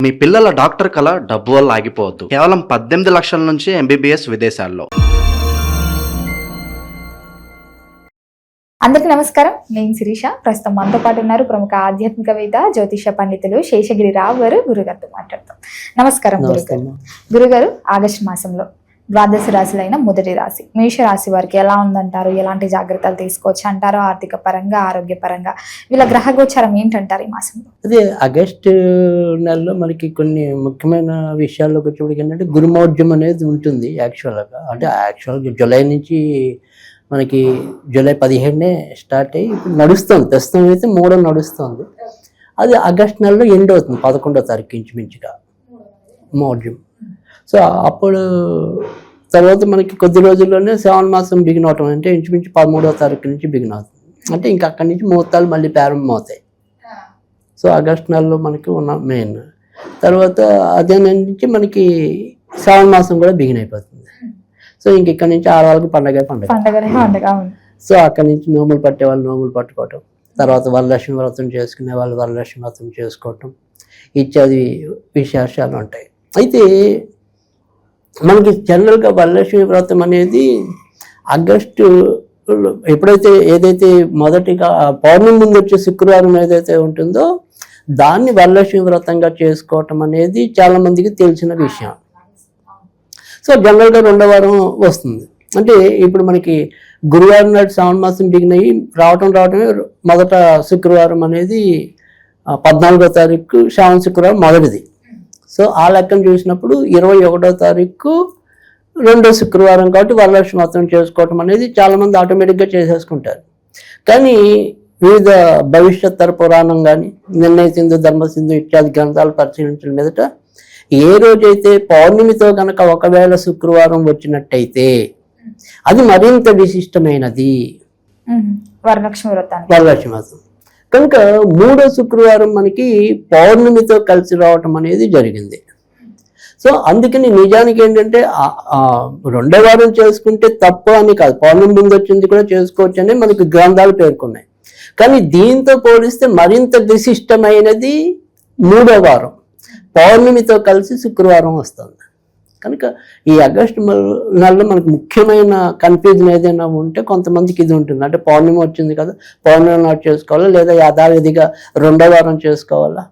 మీ పిల్లల డాక్టర్ కళ డబ్బు వల్ల ఆగిపోవద్దు. కేవలం 18 లక్షల నుంచి MBBS విదేశాల్లో. అందరికీ నమస్కారం. నేను శిరీష. ప్రస్తుతం మనతో పాటు ఉన్నారు ప్రముఖ ఆధ్యాత్మికవేత్త, జ్యోతిష పండితులు శేషగిరి రావు గారు. గురుగారితో మాట్లాడతాం. నమస్కారం గురుగారు. గురుగారు, ఆగస్టు మాసంలో ద్వాదశ రాశులైన మొదటి రాశి మేషరాశి వారికి ఎలా ఉందంటారు? ఎలాంటి జాగ్రత్తలు తీసుకోవచ్చు అంటారు? ఆర్థిక పరంగా, ఆరోగ్య పరంగా వీళ్ళ గ్రహ గోచారం ఏంటంటారు ఈ మాసంలో? అదే ఆగస్టు నెలలో మనకి కొన్ని ముఖ్యమైన విషయాల్లోకి వచ్చేప్పటికి ఏంటంటే గురుమౌఢ్యం అనేది ఉంటుంది. యాక్చువల్గా జూలై నుంచి మనకి జూలై 15 స్టార్ట్ అయ్యి ఇప్పుడు నడుస్తుంది. ప్రస్తుతం అయితే 3 నడుస్తుంది. అది ఆగస్టు నెలలో ఎండ్ అవుతుంది 11వ తారీఖు ఇంచుమించుగా మౌఢ్యం. సో అప్పుడు తర్వాత మనకి కొద్ది రోజుల్లోనే శ్రావణ మాసం బిగిన్ అవటం, అంటే ఇంచుమించు 13వ తారీఖు నుంచి బిగిన్ అవుతుంది. అంటే ఇంకా అక్కడి నుంచి ముహూర్తాలు మళ్ళీ ప్రారంభం అవుతాయి. సో ఆగస్టు నెలలో మనకి ఉన్న మెయిన్. తర్వాత అదే నుంచి మనకి శ్రావణ మాసం కూడా బిగిన్ అయిపోతుంది. సో ఇంక ఇక్కడ నుంచి ఆడవాళ్ళకి పండగ. సో అక్కడి నుంచి నోములు పట్టే వాళ్ళు నోములు పట్టుకోవటం, తర్వాత వరలక్ష్మి వ్రతం చేసుకునే వాళ్ళు వరలక్ష్మి వ్రతం చేసుకోవటం ఇత్యాది విశేషాలు ఉంటాయి. అయితే మనకి జనరల్గా వరలక్ష్మి వ్రతం అనేది ఆగస్టు ఎప్పుడైతే ఏదైతే మొదటిగా పౌర్ణమి ముందు వచ్చే శుక్రవారం ఏదైతే ఉంటుందో దాన్ని వరలక్ష్మి వ్రతంగా చేసుకోవటం అనేది చాలా మందికి తెలిసిన విషయం. సో జనరల్గా 2వ వారం వస్తుంది. అంటే ఇప్పుడు మనకి గురువారం నాడు శ్రావణ మాసం బిగిన్ అయ్యి రావటమే మొదట శుక్రవారం అనేది 14వ తారీఖు శ్రావణ శుక్రవారం మొదటిది. సో ఆ లెక్కను చూసినప్పుడు 21వ తారీఖు 2వ శుక్రవారం కాబట్టి వరలక్ష్మి వ్రతం చేసుకోవటం అనేది చాలామంది ఆటోమేటిక్గా చేసేసుకుంటారు. కానీ వివిధ భవిష్యత్తర పురాణం కానీ నిర్ణయ సింధు, ధర్మసింధు ఇత్యాది గ్రంథాలు పరిశీలించిన మీదట ఏ రోజైతే పౌర్ణమితో కనుక ఒకవేళ శుక్రవారం వచ్చినట్టయితే అది మరింత విశిష్టమైనది వరలక్ష్మి వ్రతం. కనుక 3వ శుక్రవారం మనకి పౌర్ణమితో కలిసి రావటం అనేది జరిగింది. సో అందుకని నిజానికి ఏంటంటే 2వ వారం చేసుకుంటే తప్పు అని కాదు, పౌర్ణమి ముందు వచ్చింది కూడా చేసుకోవచ్చు అని మనకి గ్రంథాలు పేర్కొన్నాయి. కానీ దీంతో పోలిస్తే మరింత విశిష్టమైనది 3వ వారం పౌర్ణమితో కలిసి శుక్రవారం వస్తుంది. కనుక ఈ ఆగస్టు నెలలో మనకు ముఖ్యమైన కన్ఫ్యూజన్ ఏదైనా ఉంటే కొంతమందికి ఇది ఉంటుంది. అంటే పౌర్ణమి వచ్చింది కదా, పౌర్ణమి నాడు చేసుకోవాలా లేదా యథావిధిగా 2వ వారం చేసుకోవాలా,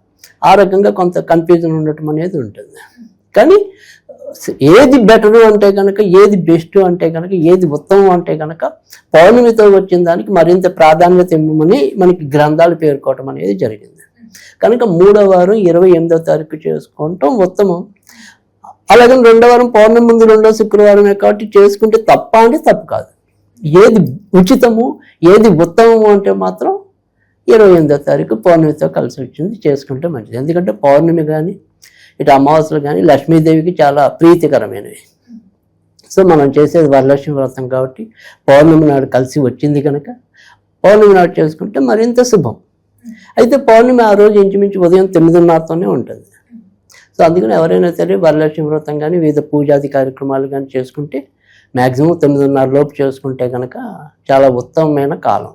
ఆ రకంగా కొంత కన్ఫ్యూజన్ ఉండటం అనేది ఉంటుంది. కానీ ఏది బెటరు అంటే కనుక, ఏది బెస్ట్ అంటే కనుక, ఏది ఉత్తమం అంటే కనుక పౌర్ణమితో వచ్చిన దానికి మరింత ప్రాధాన్యత ఇవ్వమని మనకి గ్రంథాలు పేర్కోవటం అనేది జరిగింది. కనుక 3వ వారం 28వ తారీఖు చేసుకోవటం ఉత్తమం. అలాగే 2వ వారం పౌర్ణమి ముందు 2వ శుక్రవారమే కాబట్టి చేసుకుంటే తప్ప అంటే తప్పు కాదు. ఏది ఉచితము, ఏది ఉత్తమము అంటే మాత్రం 28వ తారీఖు పౌర్ణమితో కలిసి వచ్చింది చేసుకుంటే మంచిది. ఎందుకంటే పౌర్ణమి కానీ ఇటు అమావాస్యలు కానీ లక్ష్మీదేవికి చాలా ప్రీతికరమైనవి. సో మనం చేసేది వరలక్ష్మి వ్రతం కాబట్టి పౌర్ణమి నాడు కలిసి వచ్చింది కనుక పౌర్ణమి నాడు చేసుకుంటే మరింత శుభం. అయితే పౌర్ణమి ఆ రోజు ఇంచుమించు ఉదయం 9:30తోనే ఉంటుంది. సో అందుకని ఎవరైనా సరే వరలక్ష్మి వ్రతం కానీ వివిధ పూజాది కార్యక్రమాలు కానీ చేసుకుంటే మ్యాక్సిమం 9:30 లోపు చేసుకుంటే కనుక చాలా ఉత్తమమైన కాలం.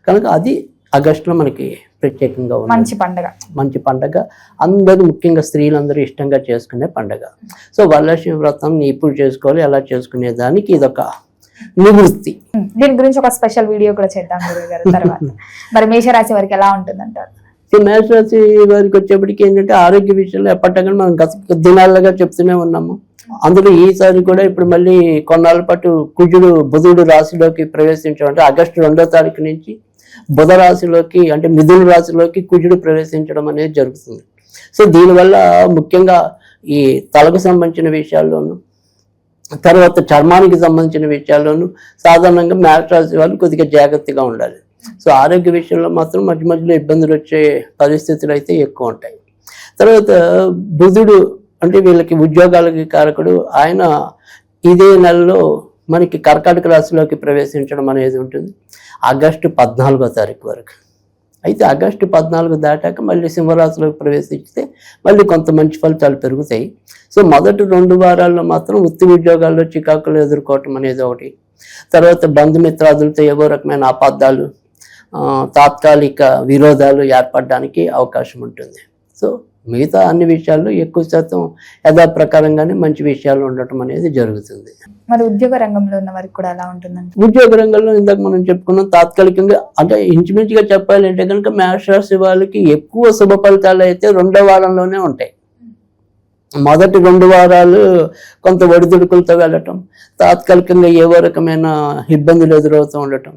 కనుక అది ఆగస్టులో మనకి ప్రత్యేకంగా ఉంది. మంచి పండగ, అందరూ ముఖ్యంగా స్త్రీలందరూ ఇష్టంగా చేసుకునే పండగ. సో వరలక్ష్మి వ్రతం ఎప్పుడు చేసుకోవాలి, ఎలా చేసుకునే దానికి ఇదొక నివృత్తి. దీని గురించి ఒక స్పెషల్ వీడియో కూడా చేద్దాం గురుగారు తర్వాత. మరి మేషరాశి వారికి ఎలా ఉంటుంది అంటారు? మేషరాశి వారికి వచ్చేప్పటికి ఏంటంటే ఆరోగ్య విషయంలో ఎప్పటికైనా మనం గత దినాలుగా చెప్తూనే ఉన్నాము. అందులో ఈసారి కూడా ఇప్పుడు మళ్ళీ కొన్నాళ్ళ పాటు కుజుడు బుధుడు రాశిలోకి ప్రవేశించడం, అంటే ఆగస్టు 2వ తారీఖు నుంచి బుధ రాశిలోకి అంటే మిథున రాశిలోకి కుజుడు ప్రవేశించడం అనేది జరుగుతుంది. సో దీనివల్ల ముఖ్యంగా ఈ తలకు సంబంధించిన విషయాల్లోనూ తర్వాత చర్మానికి సంబంధించిన విషయాల్లోనూ సాధారణంగా మేషరాశి వాళ్ళు కొద్దిగా జాగ్రత్తగా ఉండాలి. సో ఆరోగ్య విషయంలో మాత్రం మధ్య మధ్యలో ఇబ్బందులు వచ్చే పరిస్థితులు అయితే ఎక్కువ ఉంటాయి. తర్వాత బుధుడు అంటే వీళ్ళకి ఉద్యోగాలకి కారకుడు, ఆయన ఇదే నెలలో మనకి కర్కాటక రాశిలోకి ప్రవేశించడం అనేది ఉంటుంది ఆగస్టు 14వ తారీఖు వరకు. అయితే ఆగస్టు 14 దాటాక మళ్ళీ సింహరాశిలోకి ప్రవేశిస్తే మళ్ళీ కొంత మంచి ఫలితాలు పెరుగుతాయి. సో మొదటి 2 వారాల్లో మాత్రం వృత్తి ఉద్యోగాల్లో చికాకులు ఎదుర్కోవటం అనేది ఒకటి, తర్వాత బంధుమిత్రాదులతో ఏవో రకమైన అపార్థాలు తాత్కాలిక విరోధాలు ఏర్పడడానికి అవకాశం ఉంటుంది. సో మిగతా అన్ని విషయాల్లో ఎక్కువ శాతం యథాప్రకారంగానే మంచి విషయాలు ఉండటం అనేది జరుగుతుంది. మరి ఉద్యోగ రంగంలో ఉన్న వారికి కూడా ఎలా ఉంటుందండి? ఉద్యోగ రంగంలో ఇందాక మనం చెప్పుకున్నాం, తాత్కాలికంగా అంటే ఇంచుమించుగా చెప్పాలి అంటే కనుక మేష రాశి వాళ్ళకి ఎక్కువ శుభ ఫలితాలు అయితే 2వ వారంలోనే ఉంటాయి. మొదటి 2 వారాలు కొంత ఒడిదుడుకులతో వెళ్ళటం, తాత్కాలికంగా ఏవో రకమైన ఇబ్బందులు ఎదురవుతూ ఉండటం,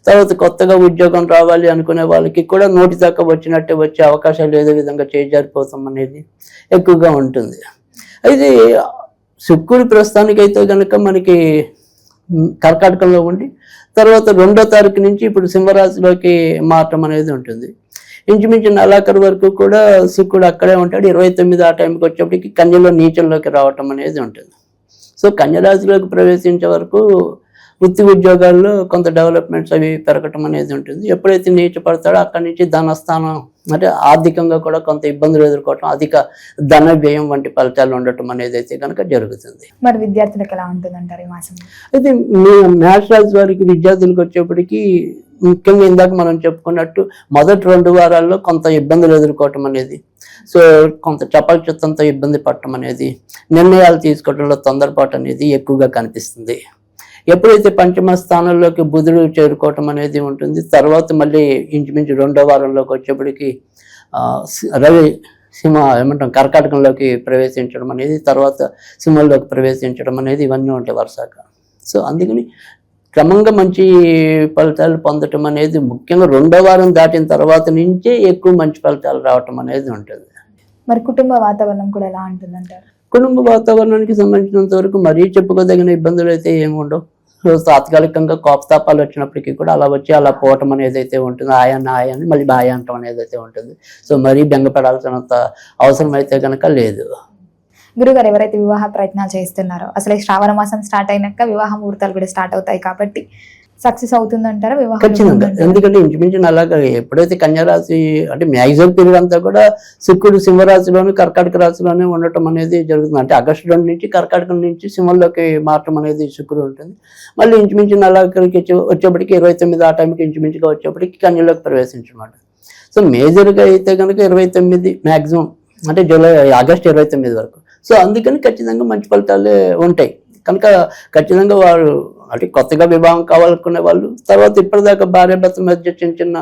తర్వాత కొత్తగా ఉద్యోగం రావాలి అనుకునే వాళ్ళకి కూడా నోటి దాకా వచ్చినట్టే వచ్చే అవకాశాలు ఏదో విధంగా చేజారిపోతాం అనేది ఎక్కువగా ఉంటుంది. అయితే శుక్రుడు ప్రస్తుతానికైతే కనుక మనకి కర్కాటకంలో ఉండి తర్వాత 2వ తారీఖు నుంచి ఇప్పుడు సింహరాశిలోకి మారటం అనేది ఉంటుంది. ఇంచుమించు నెలాఖరు వరకు కూడా శుక్రుడు అక్కడే ఉంటాడు. 29 ఆ టైంకి వచ్చేప్పటికి కన్యలో నీచంలోకి రావటం అనేది ఉంటుంది. సో కన్యరాశిలోకి ప్రవేశించే వరకు వృత్తి ఉద్యోగాల్లో కొంత డెవలప్మెంట్స్ అవి పెరగటం అనేది ఉంటుంది. ఎప్పుడైతే నీచ పడతాడో అక్కడి నుంచి ధనస్థానం అంటే ఆర్థికంగా కూడా కొంత ఇబ్బందులు ఎదుర్కోవటం, అధిక ధన వ్యయం వంటి ఫలితాలు ఉండటం అనేది అయితే కనుక జరుగుతుంది. మరి విద్యార్థులకు ఎలా ఉంటుందంటారు ఈ మాసం? అయితే మేష రాశి వారికి విద్యార్థులకు వచ్చేప్పటికి ముఖ్యంగా ఇందాక మనం చెప్పుకున్నట్టు మొదటి 2 వారాల్లో కొంత ఇబ్బందులు ఎదుర్కోవటం అనేది, సో కొంత చపలచిత్తంతో ఇబ్బంది పడటం అనేది, నిర్ణయాలు తీసుకోవడంలో తొందరపాటు అనేది ఎక్కువగా కనిపిస్తుంది. ఎప్పుడైతే పంచమ స్థానంలోకి బుధుడు చేరుకోవటం అనేది ఉంటుంది, తర్వాత మళ్ళీ ఇంచుమించు 2వ వారంలోకి వచ్చేప్పటికి రవి కర్కాటకంలోకి ప్రవేశించడం అనేది, తర్వాత సింహంలోకి ప్రవేశించడం అనేది ఇవన్నీ ఉంటాయి వరుసగా. సో అందుకని క్రమంగా మంచి ఫలితాలు పొందటం అనేది ముఖ్యంగా 2వ వారం దాటిన తర్వాత నుంచే ఎక్కువ మంచి ఫలితాలు రావటం అనేది ఉంటుంది. మరి కుటుంబ వాతావరణం కూడా ఎలా ఉంటుందంటారు? కుటుంబ వాతావరణానికి సంబంధించినంత వరకు మరీ చెప్పుకోదగిన ఇబ్బందులు అయితే ఏమి ఉండవు. తాత్కాలికంగా కోపతాపాలు వచ్చినప్పటికీ కూడా అలా వచ్చి అలా పోవటం అనేది అయితే ఉంటుంది. ఆయాన్ని మళ్ళీ బాయ్ అంటం అనేది అయితే ఉంటుంది. సో మరీ బెంగపడాల్సినంత అవసరం అయితే కనుక లేదు. గురుగారు, ఎవరైతే వివాహ ప్రయత్నాలు చేస్తున్నారో అసలు శ్రావణ మాసం స్టార్ట్ అయినాక వివాహ ముహూర్తాలు కూడా స్టార్ట్ అవుతాయి కాబట్టి సక్సెస్ అవుతుందంటారా వివాహం? ఖచ్చితంగా. ఎందుకంటే ఇంచుమించు అలాగా ఎప్పుడైతే కన్యారాశి అంటే మ్యాక్సిమం పీరియడ్ అంతా కూడా శుక్రుడు సింహరాశిలోను కర్కాటక రాశిలోనే ఉండటం అనేది జరుగుతుంది. అంటే ఆగస్టు 2 నుంచి కర్కాటకం నుంచి సింహంలోకి మారటం అనేది శుక్రుడు ఉంటుంది. మళ్ళీ ఇంచుమించు నెలాఖరికి వచ్చేప్పటికి 29 ఆ టైంకి ఇంచుమించుగా వచ్చేప్పటికి కన్యలోకి ప్రవేశించమాట. సో మేజర్గా అయితే కనుక 29 మ్యాక్సిమం అంటే ఆగస్టు 29 వరకు. సో అందుకని ఖచ్చితంగా మంచి ఫలితాలే ఉంటాయి కనుక ఖచ్చితంగా వారు అంటే కొత్తగా వివాహం కావాలనుకునే వాళ్ళు, తర్వాత ఇప్పటిదాకా భార్యాభర్త మధ్య చిన్న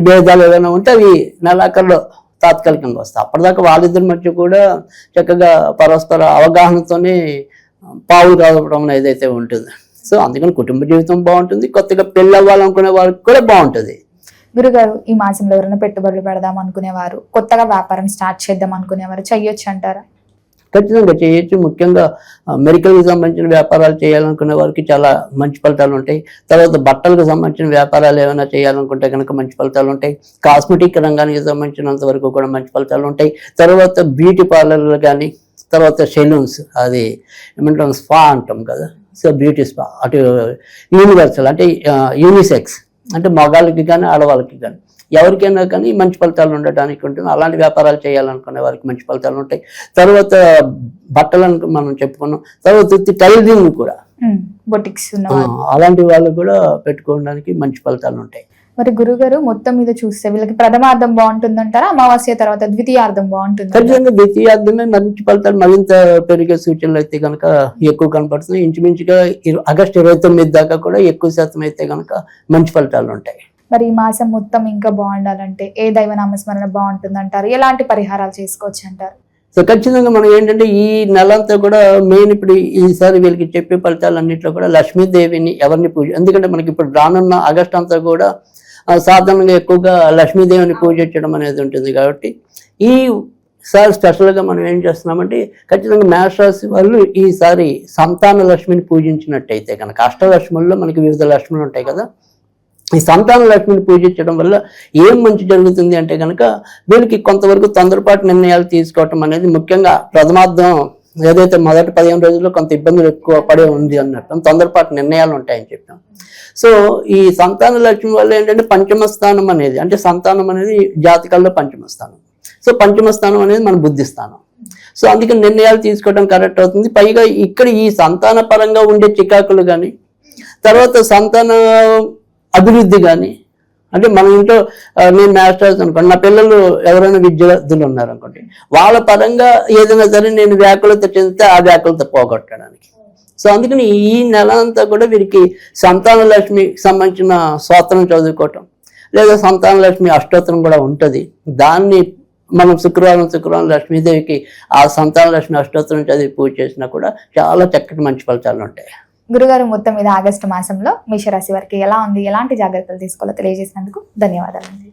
భేదాలు ఏదైనా ఉంటే అవి నెలాఖరులో తాత్కాలికంగా వస్తాయి. అప్పటిదాకా వాళ్ళిద్దరి మధ్య కూడా చక్కగా పరస్పర అవగాహనతోనే పావు రావడం అనేది అయితే ఉంటుంది. సో అందుకని కుటుంబ జీవితం బాగుంటుంది, కొత్తగా పెళ్ళి అవ్వాలనుకునే వారికి కూడా బాగుంటుంది. గురుగారు, ఈ మాసంలో ఎవరైనా పెట్టుబడులు పెడదాం అనుకునేవారు, కొత్తగా వ్యాపారం స్టార్ట్ చేద్దాం అనుకునేవారు చేయొచ్చు అంటారా? ఖచ్చితంగా చేయొచ్చు. ముఖ్యంగా మెడికల్కి సంబంధించిన వ్యాపారాలు చేయాలనుకునే వారికి చాలా మంచి ఫలితాలు ఉంటాయి. తర్వాత బట్టలకు సంబంధించిన వ్యాపారాలు ఏమైనా చేయాలనుకుంటే కనుక మంచి ఫలితాలు ఉంటాయి. కాస్మెటిక్ రంగానికి సంబంధించినంత వరకు కూడా మంచి ఫలితాలు ఉంటాయి. తర్వాత బ్యూటీ పార్లర్లు కానీ, తర్వాత సెలూన్స్, అది ఏమంటాం స్పా అంటాం కదా, సో బ్యూటీ స్పా అటు యూనివర్సల్ అంటే యూనిసెక్స్ అంటే మగాళ్ళకి కానీ ఆడవాళ్ళకి కానీ ఎవరికైనా కానీ మంచి ఫలితాలు ఉండటానికి ఉంటుంది. అలాంటి వ్యాపారాలు చేయాలనుకునే వారికి మంచి ఫలితాలు ఉంటాయి. తర్వాత బట్టలను మనం చెప్పుకున్నాం, తర్వాత టైలరింగ్ కూడా బొటిక్స్ అలాంటి వాళ్ళు కూడా పెట్టుకోవడానికి మంచి ఫలితాలు ఉంటాయి. మరి గురుగారు, మొత్తం మీద చూస్తే వీళ్ళకి ప్రథమార్థం బాగుంటుందంటారా, అమావాస్య తర్వాత ద్వితీయార్థం బాగుంటుంది? ఖచ్చితంగా ద్వితీయార్థమే మంచి ఫలితాలు మరింత పెరిగే సూచనలు అయితే కనుక ఎక్కువ కనపడుతుంది. ఇంచుమించుగా ఆగస్టు 29 దాకా కూడా ఎక్కువ శాతం అయితే కనుక మంచి ఫలితాలు ఉంటాయి. మరి ఈ మాసం మొత్తం ఇంకా బాగుండాలంటే ఏ దైవ నామస్మరణ బాగుంటుంది అంటారు? ఎలాంటి పరిహారాలు చేసుకోవచ్చు అంటారు? సో ఖచ్చితంగా మనం ఏంటంటే ఈ నెలంతా కూడా మెయిన్ ఇప్పుడు ఈసారి వీళ్ళకి చెప్పే ఫలితాలన్నింటిలో కూడా లక్ష్మీదేవిని ఎవరిని పూజ, ఎందుకంటే మనకి ఇప్పుడు రానున్న ఆగస్టు అంతా కూడా సాధారణంగా ఎక్కువగా లక్ష్మీదేవిని పూజించడం అనేది ఉంటుంది. కాబట్టి ఈసారి స్పెషల్గా మనం ఏం చేస్తున్నామంటే ఖచ్చితంగా మేష రాశి వాళ్ళు ఈసారి సంతాన లక్ష్మిని పూజించినట్టయితే కనుక, అష్టలక్ష్ముల్లో మనకి వివిధ లక్ష్ములు ఉంటాయి కదా, ఈ సంతాన లక్ష్మిని పూజించడం వల్ల ఏం మంచి జరుగుతుంది అంటే కనుక వీళ్ళకి కొంతవరకు తొందరపాటు నిర్ణయాలు తీసుకోవటం అనేది, ముఖ్యంగా ప్రథమార్థం ఏదైతే మొదటి 15 రోజుల్లో కొంత ఇబ్బందులు ఎక్కువ పడే ఉంది అన్నట్టు తొందరపాటు నిర్ణయాలు ఉంటాయని చెప్పాం. సో ఈ సంతాన లక్ష్మి వల్ల ఏంటంటే పంచమ స్థానం అనేది, అంటే సంతానం అనేది జాతకాల్లో పంచమ స్థానం. సో పంచమ స్థానం అనేది మన బుద్ధి స్థానం. సో అందుకని నిర్ణయాలు తీసుకోవడం కరెక్ట్ అవుతుంది. పైగా ఇక్కడ ఈ సంతాన పరంగా ఉండే చికాకులు కానీ, తర్వాత సంతాన అభివృద్ధి కానీ, అంటే మన ఇంట్లో నేను మాస్టర్స్ అనుకోండి, నా పిల్లలు ఎవరైనా విద్యార్థులు ఉన్నారనుకోండి, వాళ్ళ పరంగా ఏదైనా సరే నేను వ్యాకులత చెందితే ఆ వ్యాకులత పోగొట్టడానికి. సో అందుకని ఈ నెల అంతా కూడా వీరికి సంతాన లక్ష్మికి సంబంధించిన స్తోత్రం చదువుకోవటం, లేదా సంతాన లక్ష్మి అష్టోత్తరం కూడా ఉంటుంది. దాన్ని మనం శుక్రవారం లక్ష్మీదేవికి ఆ సంతాన లక్ష్మి అష్టోత్తరం చదివి పూజ చేసినా కూడా చాలా చక్కటి మంచి ఫలితాలు ఉంటాయి. గురుగారు, మొత్తం మీద ఆగస్టు మాసంలో మేషరాశి వారికి ఎలా ఉంది, ఎలాంటి జాగ్రత్తలు తీసుకోవాలో తెలియజేసినందుకు ధన్యవాదాలండి.